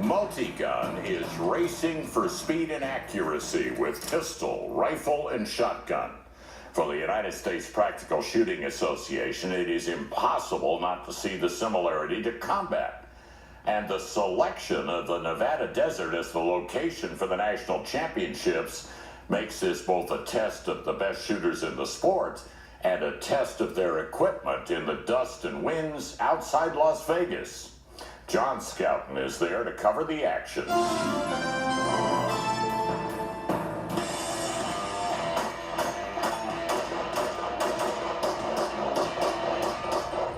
Multi-gun is racing for speed and accuracy with pistol, rifle, and shotgun. For the United States Practical Shooting Association, it is impossible not to see the similarity to combat. And the selection of the Nevada desert as the location for the national championships makes this both a test of the best shooters in the sport and a test of their equipment in the dust and winds outside Las Vegas. John Scouten is there to cover the action.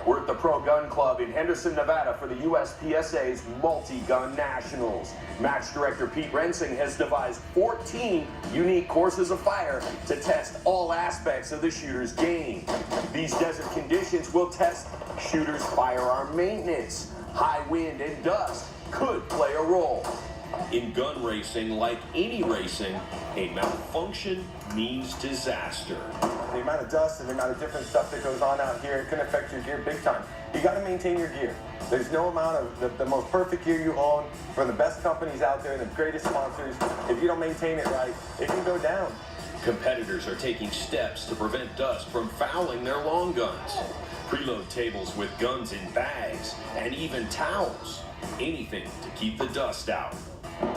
We're at the Pro Gun Club in Henderson, Nevada for the USPSA's Multi-Gun Nationals. Match director Pete Rensing has devised 14 unique courses of fire to test all aspects of the shooter's game. These desert conditions will test shooters' firearm maintenance. High wind and dust could play a role. In gun racing, like any racing, a malfunction means disaster. The amount of dust and the amount of different stuff that goes on out here, it can affect your gear big time. You got to maintain your gear. There's no amount of the most perfect gear you own from the best companies out there, the greatest sponsors. If you don't maintain it right, it can go down. Competitors are taking steps to prevent dust from fouling their long guns. Preload tables with guns in bags and even towels. Anything to keep the dust out.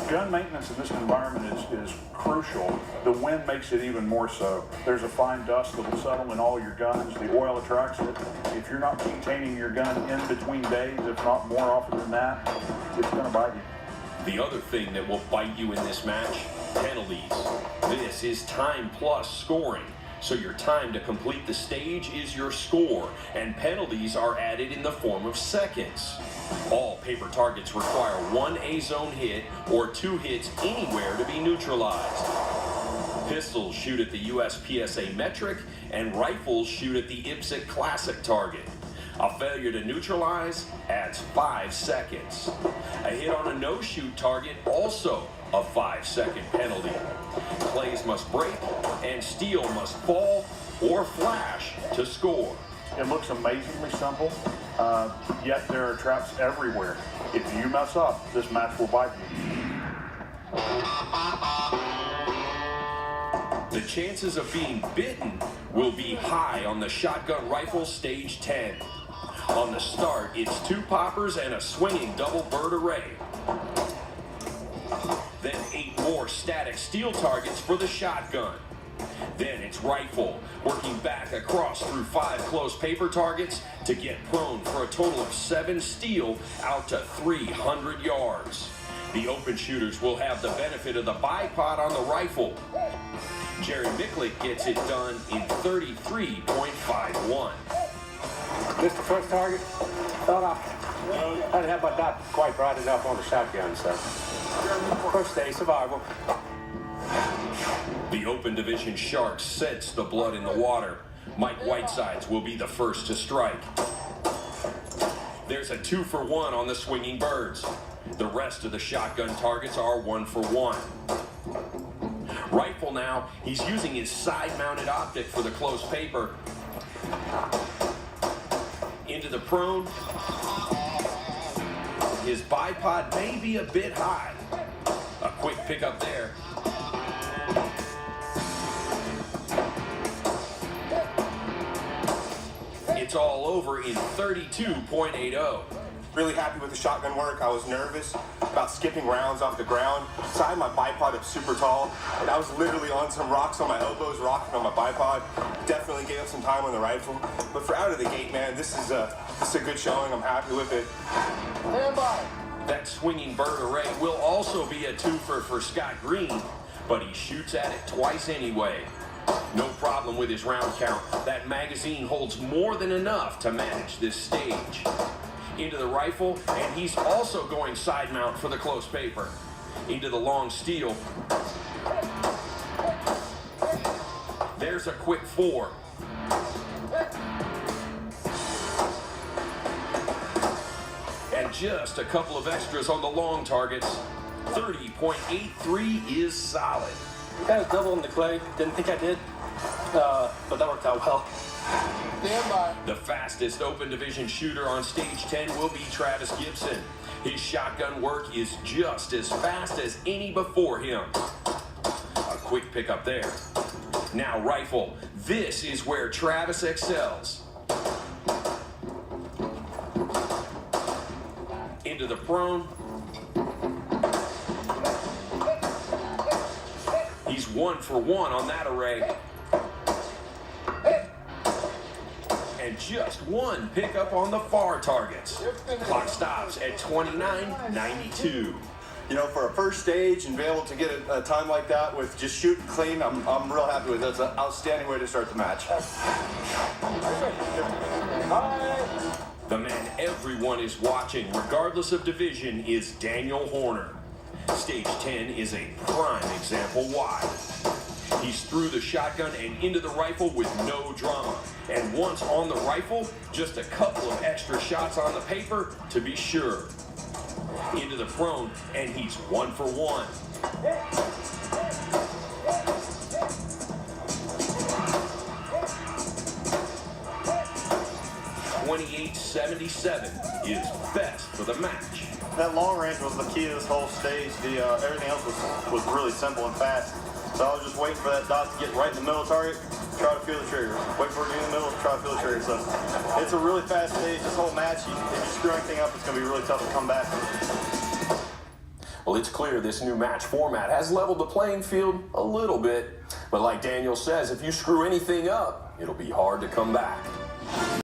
Gun maintenance in this environment is crucial. The wind makes it even more so. There's a fine dust that will settle in all your guns. The oil attracts it. If you're not maintaining your gun in between days, if not more often than that, it's going to bite you. The other thing that will bite you in this match, penalties. This is time plus scoring. So your time to complete the stage is your score, and penalties are added in the form of seconds. All paper targets require one A-zone hit or 2 hits anywhere to be neutralized. Pistols shoot at the USPSA metric, and rifles shoot at the Uspsa Classic target. A failure to neutralize adds 5 seconds. A hit on a no-shoot target also a 5-second penalty. Clays must break and steel must fall or flash to score. It looks amazingly simple, yet there are traps everywhere. If you mess up, this match will bite you. The chances of being bitten will be high on the shotgun rifle stage 10. On the start, it's 2 poppers and a swinging double bird array. Then 8 more static steel targets for the shotgun. Then it's rifle, working back across through 5 close paper targets to get prone for a total of 7 steel out to 300 yards. The open shooters will have the benefit of the bipod on the rifle. Jerry Micklick gets it done in 33.51. Missed the first target? Thought I didn't have my dot quite bright enough on the shotgun, so. First day, survival. The open division Sharks sense the blood in the water. Mike Whitesides will be the first to strike. There's a 2-for-1 on the swinging birds. The rest of the shotgun targets are 1-for-1. Rifle now, he's using his side-mounted optic for the close paper. Into the prone. His bipod may be a bit high. A quick pickup there. It's all over in 32.80. Really happy with the shotgun work. I was nervous about skipping rounds off the ground. So I had my bipod up super tall, and I was literally on some rocks on my elbows, rocking on my bipod. Definitely gave up some time on the rifle. But for out of the gate, man, this is a good showing. I'm happy with it. Stand by. That swinging bird array will also be a 2-fer for Scott Green, but he shoots at it twice anyway. No problem with his round count. That magazine holds more than enough to manage this stage. Into the rifle, and he's also going side mount for the close paper. Into the long steel. There's a quick 4. And just a couple of extras on the long targets. 30.83 is solid. Kind of double in the clay. Didn't think I did, but that worked out well. The fastest open division shooter on stage 10 will be Travis Gibson. His shotgun work is just as fast as any before him. A quick pickup there. Now rifle. This is where Travis excels. Into the prone. He's 1 for 1 on that array. And just one pickup on the far targets. Clock stops at 29:92. You know, for a first stage and be able to get a time like that with just shooting clean, I'm real happy with it. It's an outstanding way to start the match. The man everyone is watching, regardless of division, is Daniel Horner. Stage 10 is a prime example why. He's through the shotgun and into the rifle with no drama. And once on the rifle, just a couple of extra shots on the paper to be sure. Into the prone, and he's 1 for 1. 28-77 is best for the match. That long range was the key to this whole stage. Everything else was really simple and fast. So I was just waiting for that dot to get right in the middle of the target, try to feel the trigger. Wait for it to be in the middle, try to feel the trigger. So it's a really fast stage. This whole match, if you screw anything up, it's going to be really tough to come back. Well, it's clear this new match format has leveled the playing field a little bit. But like Daniel says, if you screw anything up, it'll be hard to come back.